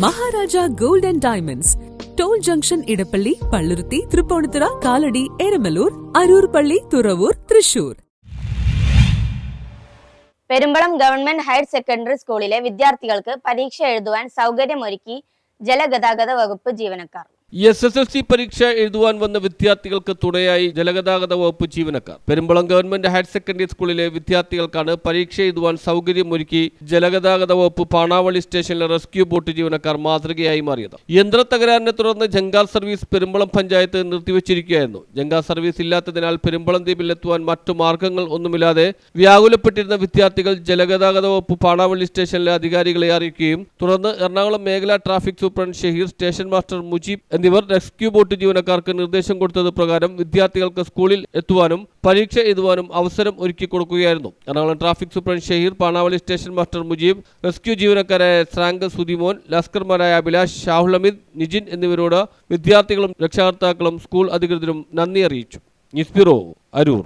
Maharaja gold and diamonds, toll junction, Edappally, Palluruthy, Tripunithura, Kalady, Eramallur, Aroor Palli, Thuravoor, Thrissur. Perumbalam government higher secondary സ്കൂളിലെ വിദ്യാർത്ഥികൾക്ക് പരീക്ഷ എഴുതുവാൻ സൗകര്യമൊരുക്കി ജലഗതാഗത വകുപ്പ് ജീവനക്കാർ. SSLC പരീക്ഷ എഴുതുവാൻ വന്ന വിദ്യാർത്ഥികൾക്ക് തുണയായി ജലഗതാഗത വകുപ്പ് ജീവനക്കാർ. പെരുമ്പളം ഗവൺമെന്റ് ഹയർ സെക്കൻഡറി സ്കൂളിലെ വിദ്യാർത്ഥികൾക്കാണ് പരീക്ഷ എഴുതുവാൻ സൗകര്യമൊരുക്കി ജലഗതാഗത വകുപ്പ് പാണാവള്ളി സ്റ്റേഷനിലെ റെസ്ക്യൂ ബോട്ട് ജീവനക്കാർ മാതൃകയായി മാറിയത്. യന്ത്ര തകരാറിനെ തുടർന്ന് ജങ്കാർ സർവീസ് പെരുമ്പളം പഞ്ചായത്ത് നിർത്തിവച്ചിരിക്കുകയായിരുന്നു. ജങ്കാർ സർവീസ് ഇല്ലാത്തതിനാൽ പെരുമ്പളം ദ്വീപിലെത്തുവാൻ മറ്റു മാർഗങ്ങൾ ഒന്നുമില്ലാതെ വ്യാകുലപ്പെട്ടിരുന്ന വിദ്യാർത്ഥികൾ ജലഗതാഗത വകുപ്പ് പാണാവള്ളി സ്റ്റേഷനിലെ അധികാരികളെ അറിയിക്കുകയും തുടർന്ന് എറണാകുളം മേഖലാ traffic superintendent Shaheer, station master Mujeeb എന്നിവർ റെസ്ക്യൂ ബോട്ട് ജീവനക്കാർക്ക് നിർദ്ദേശം കൊടുത്തത് പ്രകാരം വിദ്യാർത്ഥികൾക്ക് സ്കൂളിൽ എത്തുവാനും പരീക്ഷ എഴുതുവാനും അവസരം ഒരുക്കി കൊടുക്കുകയായിരുന്നു. Ernakulam traffic superintendent Shaheer, Panavally station master Mujeeb, rescue ജീവനക്കാരായ ശ്രാങ്ക് സുധിമോൻ, ലസ്കർമാരായ അഭിലാഷ്, ഷാഹുൽ ഹമീദ്, നിജിൻ എന്നിവരോട് വിദ്യാർത്ഥികളും രക്ഷകർത്താക്കളും സ്കൂൾ അധികൃതരും നന്ദി അറിയിച്ചു. News bureau, Aroor.